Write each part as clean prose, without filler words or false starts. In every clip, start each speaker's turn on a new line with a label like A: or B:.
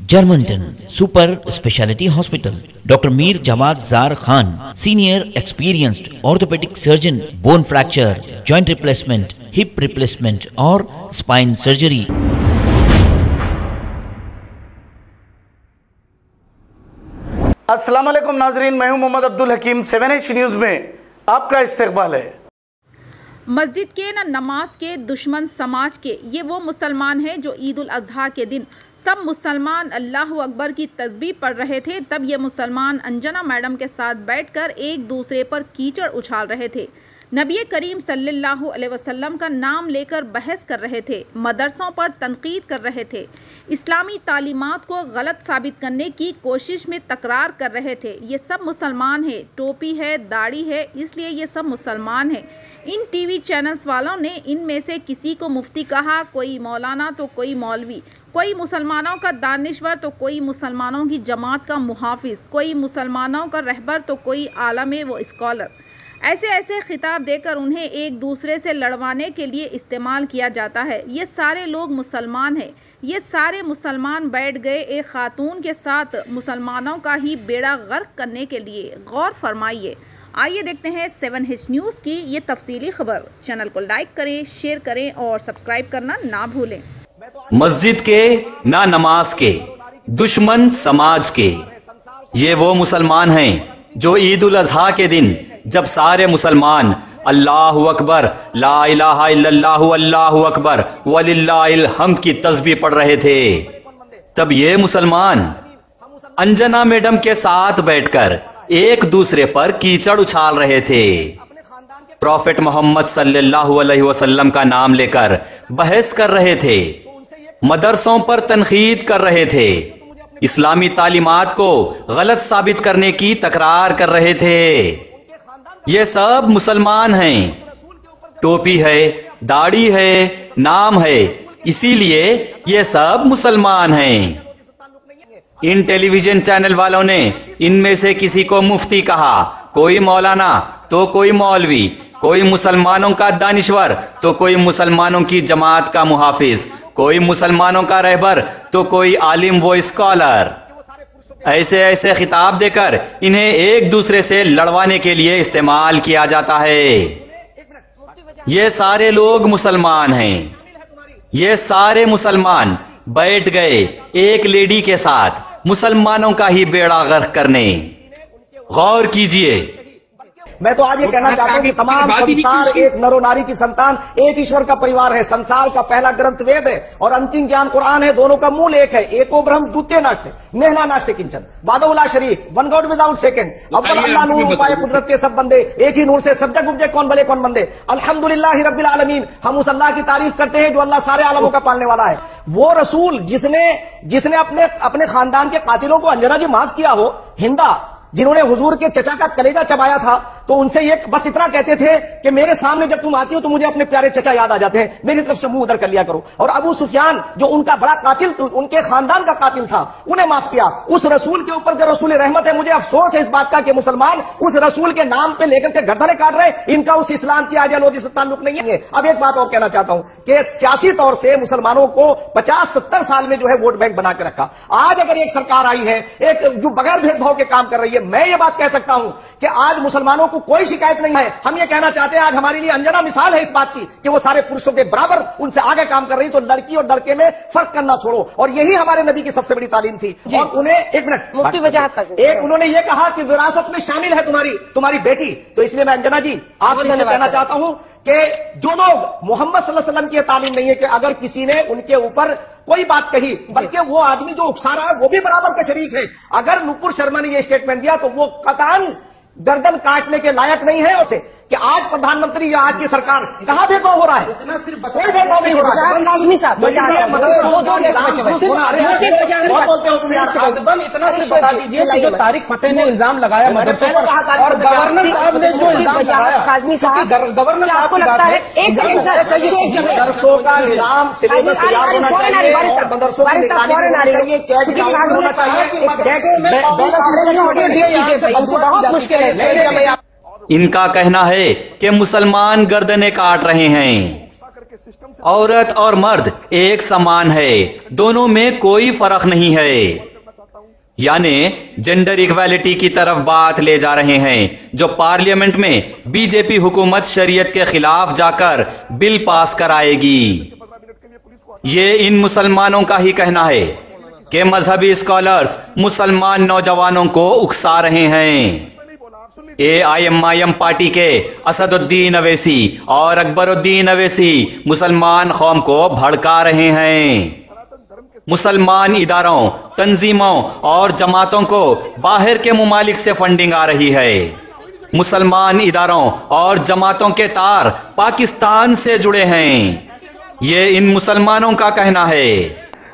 A: Germanton super speciality hospital, doctor Mir Jawad Jar Khan, senior experienced orthopaedic surgeon, bone fracture, joint replacement, hip replacement और spine surgery.
B: अस्सलाम वालेकुम नाजरीन, मैं हूं मोहम्मद अब्दुल हकीम। 7H न्यूज़ में आपका इस्तकबाल है।
C: मस्जिद के न नमाज के दुश्मन समाज के ये वो मुसलमान हैं जो ईद उल अजहा के दिन सब मुसलमान अल्लाह अकबर की तस्बीह पढ़ रहे थे, तब ये मुसलमान अंजना मैडम के साथ बैठकर एक दूसरे पर कीचड़ उछाल रहे थे, नबी करीम सल्लल्लाहु अलैहि वसल्लम का नाम लेकर बहस कर रहे थे, मदरसों पर तनकीद कर रहे थे, इस्लामी तालीमात को गलत साबित करने की कोशिश में तकरार कर रहे थे। ये सब मुसलमान हैं, टोपी है, दाढ़ी है, इसलिए ये सब मुसलमान हैं। इन टीवी चैनल्स वालों ने इनमें से किसी को मुफ्ती कहा, कोई मौलाना तो कोई मौलवी, कोई मुसलमानों का दानिश्वर तो कोई मुसलमानों की जमात का मुहाफिज, कोई मुसलमानों का रहबर तो कोई आलम व स्कॉलर। ऐसे ऐसे खिताब देकर उन्हें एक दूसरे से लड़वाने के लिए इस्तेमाल किया जाता है। ये सारे लोग मुसलमान हैं, ये सारे मुसलमान बैठ गए एक खातून के साथ मुसलमानों का ही बेड़ा गर्क करने के लिए। गौर फरमाइए। आइए देखते हैं 7H न्यूज़ की ये तफसीली खबर। चैनल को लाइक करें, शेयर करें और सब्सक्राइब करना ना भूलें।
D: मस्जिद के ना नमाज के दुश्मन समाज के ये वो मुसलमान हैं जो ईद उल अजहा के दिन जब सारे मुसलमान अल्लाहु अकबर, ला इलाहा इल्लल्लाहु अल्लाहु अकबर वलिल्लाहिल हम्द की तस्बीह पढ़ रहे थे, तब ये मुसलमान अंजना मैडम के साथ बैठकर एक दूसरे पर कीचड़ उछाल रहे थे, प्रॉफेट मोहम्मद सल्लल्लाहु अलैहि वसल्लम का नाम लेकर बहस कर रहे थे, मदरसों पर तनकीद कर रहे थे, इस्लामी तालीमात को गलत साबित करने की तकरार कर रहे थे। ये सब मुसलमान हैं, टोपी है, दाढ़ी है, नाम है, इसीलिए ये सब मुसलमान हैं। इन टेलीविजन चैनल वालों ने इनमें से किसी को मुफ्ती कहा, कोई मौलाना तो कोई मौलवी, कोई मुसलमानों का दानिश्वर तो कोई मुसलमानों की जमात का मुहाफिज, कोई मुसलमानों का रहबर तो कोई आलिम व स्कॉलर। ऐसे ऐसे खिताब देकर इन्हें एक दूसरे से लड़वाने के लिए इस्तेमाल किया जाता है। ये सारे लोग मुसलमान हैं, ये सारे मुसलमान बैठ गए एक लेडी के साथ मुसलमानों का ही बेड़ा गर्क करने। गौर कीजिए।
E: मैं तो आज ये कहना चाहता हूँ कि तमाम संसार एक नरो नारी की संतान, एक ईश्वर का परिवार है। संसार का पहला ग्रंथ वेद है और अंतिम ज्ञान कुरान है। दोनों का मूल एक है, एको ब्रह्म द्वितीय नास्ते नेहना नास्ते किंचन, वादउला शरीक, वन गॉड विदाउट सेकंड, अव्वल अल्लाह नूर उपाय कुदरत के सब बंदे, एक ही नूर से सब जग उपजे, कौन भले कौन बंदे। अल्हम्दुलिल्लाह रब्बिल आलमीन, हम उस अल्लाह की तारीफ करते हैं जो अल्लाह सारे आलमों का पालने वाला है। वो रसूल जिसने अपने खानदान के कातिलों को अंजना जी माफ किया हो, हिंदा जिन्होंने हुजूर के चचा का कलेजा चबाया था, तो उनसे ये बस इतना कहते थे कि मेरे सामने जब तुम आती हो तो मुझे अपने प्यारे चचा याद आ जाते हैं, मेरी तरफ से मुंह उधर कर लिया करो। और अबू सुफियान जो उनका बड़ा कातिल, उनके खानदान का कातिल था, उन्हें माफ किया। उस रसूल के ऊपर जो रसूल रहमत है, मुझे अफसोस है इस बात का कि मुसलमान उस रसूल के नाम पे लेकर के गर्दनें काट रहे, इनका उस इस्लाम की आइडियोलॉजी से ताल्लुक नहीं है। अब एक बात और कहना चाहता हूं कि सियासी तौर से मुसलमानों को 50-70 साल में जो है वोट बैंक बना के रखा। आज अगर एक सरकार आई है एक जो बगैर भेदभाव के काम कर रही है, मैं ये बात कह सकता हूं कि आज मुसलमानों को कोई शिकायत नहीं है। हम ये कहना चाहते हैं, आज हमारे लिए अंजना मिसाल है इस बात की कि वो सारे पुरुषों के बराबर उनसे आगे काम कर रही, तो लड़की और लड़के में फर्क करना छोड़ो। और यही हमारे नबी की सबसे बड़ी तालीम थी। और उन्हें एक मिनट मुफ्ती वजाहत एक उन्होंने ये कहा कि विरासत में शामिल है तुम्हारी बेटी। तो इसलिए मैं अंजना जी आपसे कहना चाहता हूं कि जो लोग मोहम्मद सल्लल्लाहु अलैहि वसल्लम की तालीम नहीं है कि अगर किसी ने उनके ऊपर कोई बात कही, बल्कि वो आदमी जो उकसा रहा है वो भी बराबर का शरीक है। अगर नुपुर शर्मा ने ये स्टेटमेंट दिया तो वो कतई गर्दन काटने के लायक नहीं है उसे कि आज प्रधानमंत्री या आज की सरकार कहां भेदभाव हो रहा है। इतना सिर्फ कोई भेदभाव नहीं हो रहा है। इतना सिर्फ बता दीजिए कि जो तारिक फतेह ने इल्जाम लगाया मदरसों पर और गवर्नर साहब ने जो इल्जाम लगाया, गवर्नर साहब को लगता है मदरसों का निजाम सिलेबस तैयार होना चाहिए और मदरसों की निगरानी होना चाहिए।
D: इनका कहना है कि मुसलमान गर्दनें काट रहे हैं। औरत और मर्द एक समान है, दोनों में कोई फर्क नहीं है। यानी जेंडर इक्वालिटी की तरफ बात ले जा रहे हैं, जो पार्लियामेंट में बीजेपी हुकूमत शरीयत के खिलाफ जाकर बिल पास कराएगी। ये इन मुसलमानों का ही कहना है कि मजहबी स्कॉलर्स मुसलमान नौजवानों को उकसा रहे हैं। AIMIM पार्टी के असदुद्दीन अवैसी और अकबरुद्दीन अवैसी मुसलमान कौम को भड़का रहे हैं। मुसलमान इदारों, तंजीमों और जमातों को बाहर के मुमालिक से फंडिंग आ रही है। मुसलमान इदारों और जमातों के तार पाकिस्तान से जुड़े हैं, ये इन मुसलमानों का कहना है।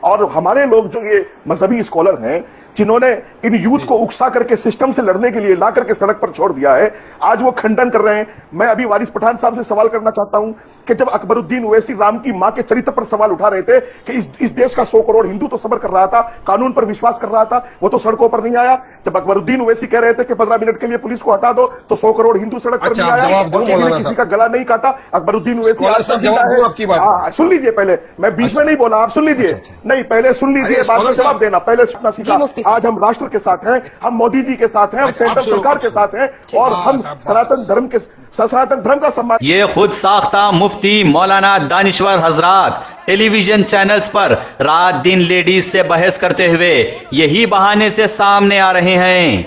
F: और हमारे लोग जो ये मजहबी स्कॉलर हैं, जिन्होंने इन यूथ को उकसा करके सिस्टम से लड़ने के लिए ला करके सड़क पर छोड़ दिया है, आज वो खंडन कर रहे हैं। मैं अभी वारिस पठान साहब से सवाल करना चाहता हूं कि जब अकबरुद्दीन ओवैसी राम की मां के चरित्र पर सवाल उठा रहे थे कि इस देश का 100 करोड़ हिंदू तो सब्र कर रहा था, कानून पर विश्वास कर रहा था, वो तो सड़कों पर नहीं आया। जब अकबरुद्दीन ओवैसी कह रहे थे कि 15 मिनट के लिए पुलिस को हटा दो, तो 100 करोड़ हिंदू सड़क पर नहीं आया और किसी का गला नहीं काटा। अकबरुद्दीन ओवैसी सुन लीजिए, पहले मैं बीच में नहीं बोला, आप सुन लीजिए। नहीं, पहले सुन लीजिए, बाद में जवाब देना। पहले सुनना सीखा। आज हम राष्ट्र के साथ हैं, हम मोदी जी के साथ हैं, हम सेंट्रल सरकार के साथ हैं और हम सनातन धर्म का सम्मान।
D: ये खुद साख्ता मुफ्ती मौलाना दानिश्वर हजरात टेलीविजन चैनल्स पर रात दिन लेडीज से बहस करते हुए यही बहाने से सामने आ रहे हैं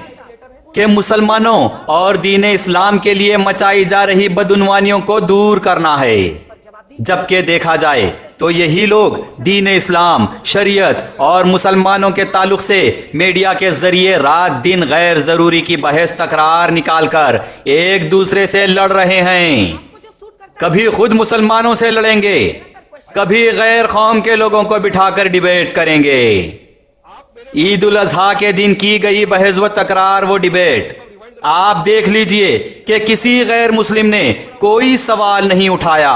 D: कि मुसलमानों और दीन इस्लाम के लिए मचाई जा रही बदउनवानियों को दूर करना है। जबकि देखा जाए तो यही लोग दीन इस्लाम, शरीयत और मुसलमानों के ताल्लुक से मीडिया के जरिए रात दिन गैर जरूरी की बहस तकरार निकालकर एक दूसरे से लड़ रहे हैं। कभी खुद मुसलमानों से लड़ेंगे, कभी गैर कौम के लोगों को बिठाकर डिबेट करेंगे। ईद उल अजहा के दिन की गई बहस व तकरार वो डिबेट आप देख लीजिए कि किसी गैर मुस्लिम ने कोई सवाल नहीं उठाया।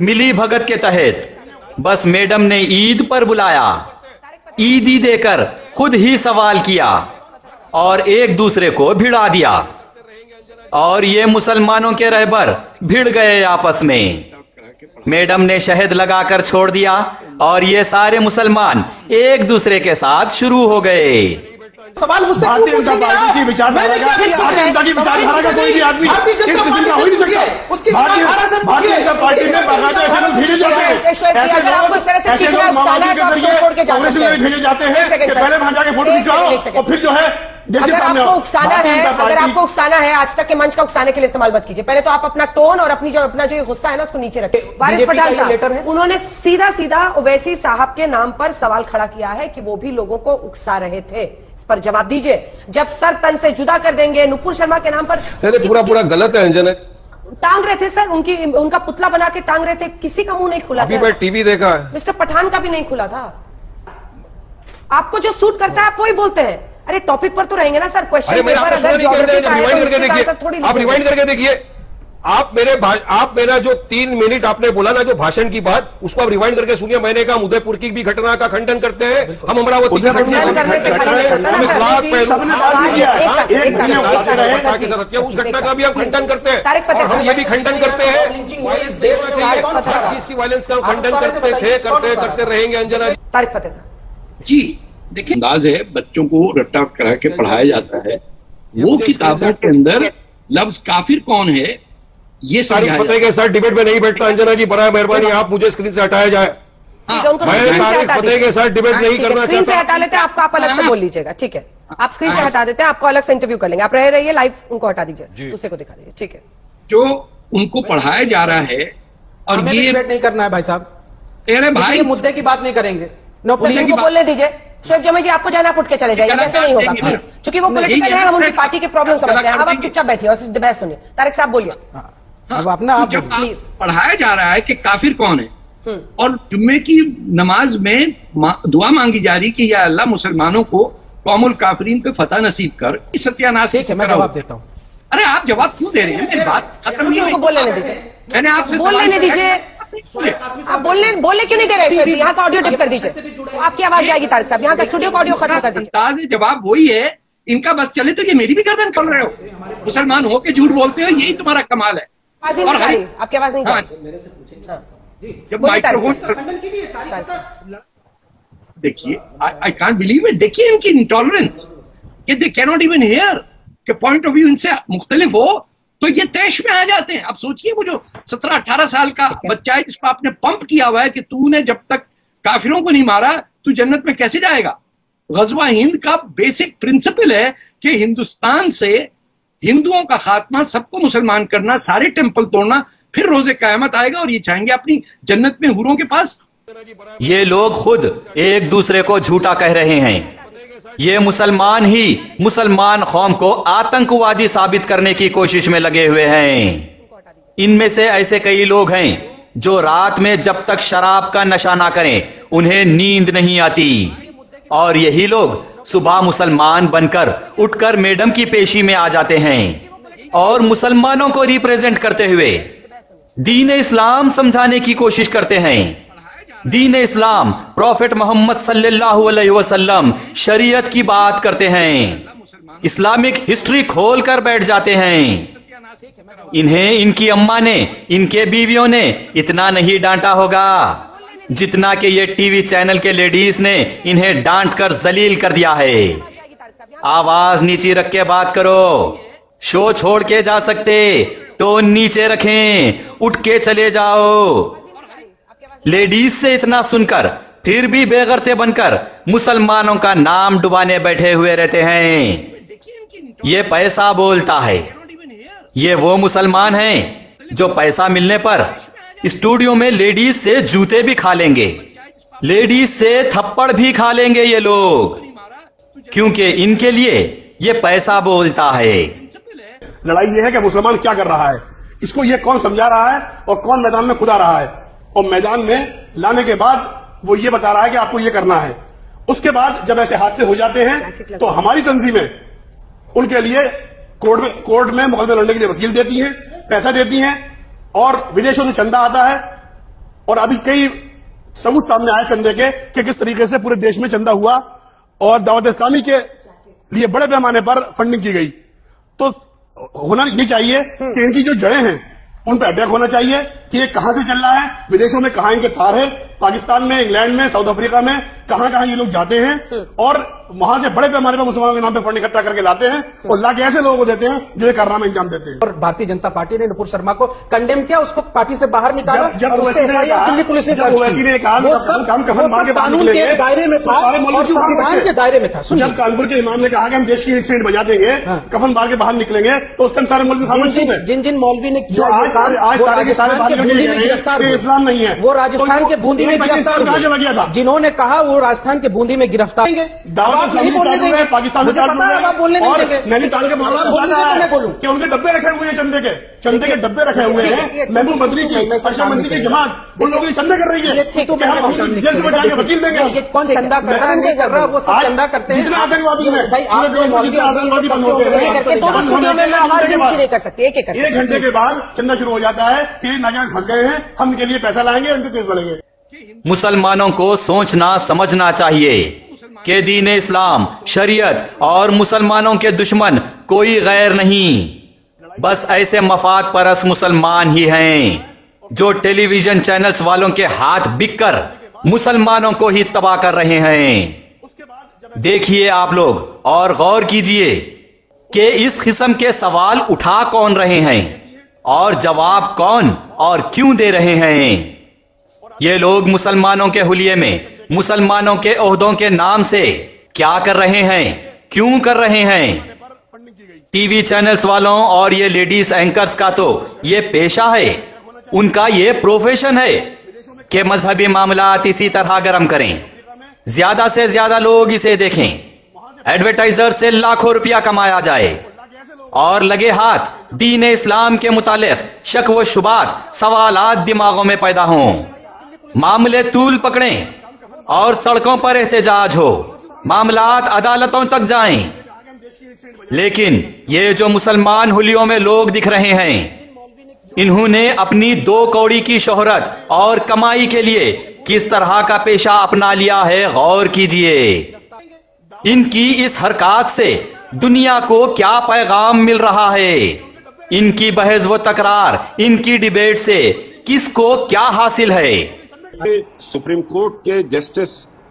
D: मिली भगत के तहत बस मैडम ने ईद पर बुलाया, ईदी देकर खुद ही सवाल किया और एक दूसरे को भिड़ा दिया और ये मुसलमानों के रहबर भिड़ गए आपस में। मैडम ने शहद लगाकर छोड़ दिया और ये सारे मुसलमान एक दूसरे के साथ शुरू हो गए।
F: सवाल मुझसे भारतीय जनता पार्टी की विचारधारा का, भारतीय जनता की विचारधारा का कोई भी आदमी इस किस्म का हो ही नहीं सकता। भारतीय जनता पार्टी में बाकायदा ऐसे लोग भेजे जाते हैं, ऐसे लोग माओवादी के जरिए कांग्रेस में भेजे जाते हैं कि पहले वहां जाके फोटो खिंचवाओ और फिर जो है
G: अगर आपको उकसाना है, आज तक के मंच का उकसाने के लिए इस्तेमाल मत कीजिए। पहले तो आप अपना टोन और अपना जो गुस्सा है ना, उसको नीचे रखें। वारिस पठान साहब, उन्होंने सीधा ओवैसी साहब के नाम पर सवाल खड़ा किया है कि वो भी लोगों को उकसा रहे थे। इस पर जवाब दीजिए। जब सर तन से जुदा कर देंगे, नुपुर शर्मा के नाम पर
H: पूरा गलत है। अंजना
G: टांग रहे थे सर, उनका पुतला बना के टांग रहे थे, किसी का मुंह नहीं खुला।
H: अभी मैं टीवी देखा है,
G: मिस्टर पठान का भी नहीं खुला था। आपको जो सूट करता है आप वही बोलते हैं। अरे टॉपिक पर तो रहेंगे ना सर, क्वेश्चन
H: आप रिवाइंड करके देखिए। आप मेरा जो 3 मिनट आपने बोला ना, जो भाषण की बात, उसको आप रिवाइंड करके सुनिए। मैंने कहा उदयपुर की भी घटना का खंडन करते हैं हम, अमरावती की घटना उस घटना का भी हम खंडन करते हैं और हम ये भी खंडन करते हैं जिसकी वायलेंस का खंडन करते रहेंगे। अंजना
G: तारिक फतेह साहब
I: जी, देखिए अंदाज है, बच्चों को रट्टा करा के पढ़ाया जाता है। वो किताबों के अंदर लफ्ज काफिर कौन है ये
H: तारिक फतेह के साथ डिबेट में नहीं बैठता। अंजना जी बराए मेहरबानी आप मुझे स्क्रीन से हटाया जाए। मैं तारिक फतेह के साथ डिबेट नहीं करना चाहता।
G: स्क्रीन से हटा लेते हैं, आपको आप अलग से बोल लीजिएगा। ठीक है, आप स्क्रीन से हटा देते हैं, आपको अलग से इंटरव्यू कर लेंगे। आप रहिए लाइव, उनको हटा दीजिए, दूसरे को दिखा दीजिए। ठीक है,
I: जो उनको पढ़ाया जा रहा है और ये
J: डिबेट नहीं करना है भाई साहब।
I: अरे भाई,
J: मुद्दे की बात नहीं करेंगे।
G: बोलने दीजिए। शोएब जमी जी, आपको जाना, उठ के चले जाइए, वैसे नहीं होगा प्लीज, क्योंकि वो पॉलिटिकल है, हम उनकी पार्टी के प्रॉब्लम समझते हैं। अब आप चुपचाप बैठिए और बहस सुनिए। तारिक साहब बोलिए।
J: अब अपना आप
G: प्लीज।
I: पढ़ाया जा रहा है कि काफिर कौन है और जुम्मे की नमाज में दुआ मांगी जा रही कि या अल्लाह मुसलमानों को कौमुल काफिरीन पे फतह नसीब कर, सत्यानाश।
J: मैं जवाब देता हूँ।
I: अरे आप जवाब क्यों दे रहे हैं? मेरी बात खत्म नहीं हुई।
G: बोल लेने दीजिए,
I: मैंने आपसे
G: बोल लेने दीजिए। आप बोलने क्यों नहीं दे रहे? यहाँ का ऑडियो टिप कर दीजिए, आपकी आवाज जाएगी। तारिक साहब, यहाँ का स्टूडियो का ऑडियो खत्म कर दीजिए।
I: जवाब वही है, इनका बस चले तो ये मेरी भी गर्दन खोल रहे हो। मुसलमान हो के झूठ बोलते हो, यही तुम्हारा कमाल है।
G: आपकी आवाज नहीं जा रही।
I: जब माइक्रोफोन देखिए, आई कांट बिलीव इट। देखिए इनकी इंटॉलरेंस, कि they can not even here, के पॉइंट ऑफ व्यू इनसे मुख्तलिफ हो तो ये तैश में आ जाते हैं। अब सोचिए वो जो 17-18 साल का बच्चा है जिसको आपने पंप किया हुआ है कि तूने जब तक काफिरों को नहीं मारा तू जन्नत में कैसे जाएगा। गजवा हिंद का बेसिक प्रिंसिपल है कि हिंदुस्तान से हिंदुओं का खात्मा, सबको मुसलमान करना, सारे टेंपल तोड़ना, फिर रोजे कयामत आएगा और ये चाहेंगे अपनी जन्नत में हूरों के पास।
D: ये लोग खुद एक दूसरे को झूठा कह रहे हैं। ये मुसलमान ही मुसलमान कौम को आतंकवादी साबित करने की कोशिश में लगे हुए हैं। इनमें से ऐसे कई लोग हैं जो रात में जब तक शराब का नशा ना करें उन्हें नींद नहीं आती, और यही लोग सुबह मुसलमान बनकर उठकर मैडम की पेशी में आ जाते हैं और मुसलमानों को रिप्रेजेंट करते हुए दीन इस्लाम समझाने की कोशिश करते हैं। दीन इस्लाम, प्रॉफेट मोहम्मद सल्लल्लाहु अलैहि वसल्लम शरीयत की बात करते हैं, इस्लामिक हिस्ट्री खोल कर बैठ जाते हैं। इन्हें इनकी अम्मा ने, इनके बीवियों ने इतना नहीं डांटा होगा जितना कि ये टीवी चैनल के लेडीज ने इन्हें डांट कर जलील कर दिया है। आवाज नीचे रख के बात करो, शो छोड़ के जा सकते, टोन नीचे रखें, उठ के चले जाओ। लेडीज से इतना सुनकर फिर भी बेगरते बनकर मुसलमानों का नाम डुबाने बैठे हुए रहते हैं। ये पैसा बोलता है। ये वो मुसलमान हैं जो पैसा मिलने पर स्टूडियो में लेडीज से जूते भी खा लेंगे, लेडीज से थप्पड़ भी खा लेंगे ये लोग, क्योंकि इनके लिए ये पैसा बोलता है।
F: लड़ाई ये है कि मुसलमान क्या कर रहा है, इसको ये कौन समझा रहा है और कौन मैदान में खुदा रहा है, और मैदान में लाने के बाद वो ये बता रहा है कि आपको ये करना है। उसके बाद जब ऐसे हादसे हो जाते हैं तो हमारी तंजीमें उनके लिए कोर्ट में मुकदमे लड़ने के लिए वकील देती हैं, पैसा देती हैं, और विदेशों से चंदा आता है। और अभी कई सबूत सामने आए चंदे के कि किस तरीके से पूरे देश में चंदा हुआ और दावत इस्लामी के लिए बड़े पैमाने पर फंडिंग की गई। तो होना ये चाहिए कि इनकी जो जड़ें हैं उन पर अटैक होना चाहिए कि ये कहां से चल रहा है, विदेशों में कहां इनके तार है, पाकिस्तान में, इंग्लैंड में, साउथ अफ्रीका में कहां कहां ये लोग जाते हैं और वहां से बड़े पैमाने पर मुसलमानों के नाम पे फंड इकट्ठा करके लाते हैं और ला के ऐसे लोगों को देते हैं जो ये कारनामे अंजाम देते हैं।
J: और भारतीय जनता पार्टी ने नुपुर शर्मा को कंडेम किया, उसको पार्टी से बाहर निकाला।
F: जब दिल्ली पुलिस ने कहा
J: कानून के दायरे में था और संविधान के दायरे में था।
F: जब कानपुर के इमाम ने कहा कि हम देश की एक सेंट बजा देंगे, कफन बार के बाहर निकलेंगे, तो उस टाइम सारे मौलवी
J: जिन जिन मौलवी ने
F: किया इस्लाम नहीं है,
J: वो राजस्थान के बूंदी में गिरफ्तार
F: चला गया था।
J: जिन्होंने कहा वो राजस्थान के बूंदी में गिरफ्तार नहीं बोलने देंगे,
F: पाकिस्तान से
J: आप बोलने नहीं देंगे।
F: नैनीताल के मैं बोलूं कि उनके डब्बे रखे हुए हैं, चंदे के डब्बे रखे हुए हैं। महबूब बदरी की, रक्षा मंत्री की जमात उन लोगों के चंदे कर रही है, तो जेल में जाके वकील देंगे।
J: कौन चंदा कर रहा है, नहीं कर रहा, वो सब चंदा करते हैं।
F: जितने आतंकवादी हैं
J: भाई, आप जो मौलवी
F: आतंकवादी बंद हो गए हैं,
G: 1
F: घंटे के बाद चंदा शुरू हो जाता है कि नाजायज फंस गए हैं, हम इनके लिए पैसा लाएंगे, इनके केस बनेंगे।
D: मुसलमानों को सोचना समझना चाहिए कि दीन इस्लाम, शरीयत और मुसलमानों के दुश्मन कोई गैर नहीं, बस ऐसे मफाद परस्त मुसलमान ही हैं जो टेलीविजन चैनल्स वालों के हाथ बिककर मुसलमानों को ही तबाह कर रहे हैं। देखिए आप लोग और गौर कीजिए कि इस किस्म के सवाल उठा कौन रहे हैं और जवाब कौन और क्यों दे रहे हैं। ये लोग मुसलमानों के हुलिये में मुसलमानों के ओहदों के नाम से क्या कर रहे हैं, क्यों कर रहे हैं। टीवी चैनल्स वालों और ये लेडीज एंकर्स का तो ये पेशा है, उनका ये प्रोफेशन है कि मजहबी मामलात इसी तरह गर्म करें, ज्यादा से ज्यादा लोग इसे देखें, एडवर्टाइजर से लाखों रुपया कमाया जाए और लगे हाथ दीन इस्लाम के मुतालिक शक व शुबात सवालात दिमागों में पैदा हों, मामले तूल पकड़ें और सड़कों पर एहतजाज हो, मामलात अदालतों तक जाएं। लेकिन ये जो मुसलमान हुलियों में लोग दिख रहे हैं, इन्होंने अपनी 2 कौड़ी की शोहरत और कमाई के लिए किस तरह का पेशा अपना लिया है, गौर कीजिए। इनकी इस हरकत से दुनिया को क्या पैगाम मिल रहा है। इनकी बहस व तकरार, इनकी डिबेट से किसको क्या हासिल है।
H: सुप्रीम कोर्ट के जस्टिस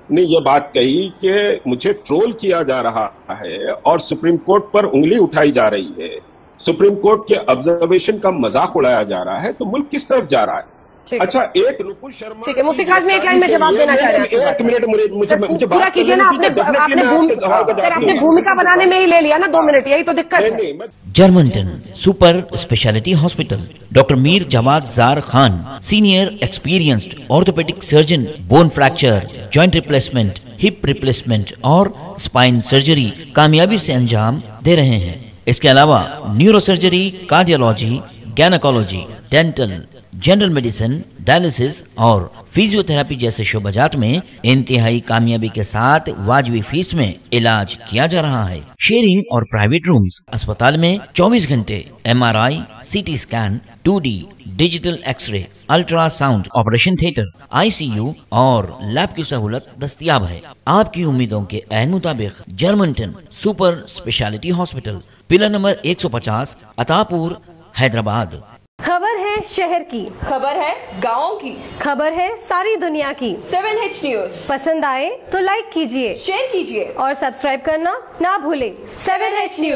H: ने यह बात कही कि मुझे ट्रोल किया जा रहा है और सुप्रीम कोर्ट पर उंगली उठाई जा रही है, सुप्रीम कोर्ट के ऑब्जर्वेशन का मजाक उड़ाया जा रहा है, तो मुल्क किस तरफ जा रहा है। अच्छा, एक नुपुर शर्मा,
G: ठीक है, मुफ्ती खास में एक लाइन में जवाब देना चाह रहे हैं।
H: एक मिनट मुझे
G: पूरा कीजिए ना। आपने भूमिका बनाने में ही ले लिया ना 2 मिनट, यही तो दिक्कत है।
A: जर्मनटन super speciality hospital, doctor Mir Jamaat Zar Khan, senior experienced orthopaedic surgeon, bone fracture, joint replacement, hip replacement और स्पाइन सर्जरी कामयाबी से अंजाम दे रहे हैं। इसके अलावा neurosurgery, cardiology, gynaecology, dental, general medicine, dialysis और फिजियोथेरेपी जैसे शोबाजात में इंतहाई कामयाबी के साथ वाजिबी फीस में इलाज किया जा रहा है। शेयरिंग और प्राइवेट रूम्स, अस्पताल में 24 घंटे MRI, CT scan, 2D digital x ray, ultrasound, operation theatre, ICU और लैब की सहूलत दस्तयाब है। आपकी उम्मीदों के ऐन मुताबिक Germanton super speciality hospital, pillar number 150, Attapur, Hyderabad.
K: खबर है शहर की,
L: खबर है गाँव की,
K: खबर है सारी दुनिया की।
L: 7H न्यूज
K: पसंद आए तो लाइक कीजिए,
L: शेयर कीजिए
K: और सब्सक्राइब करना ना भूलें।
L: 7H news.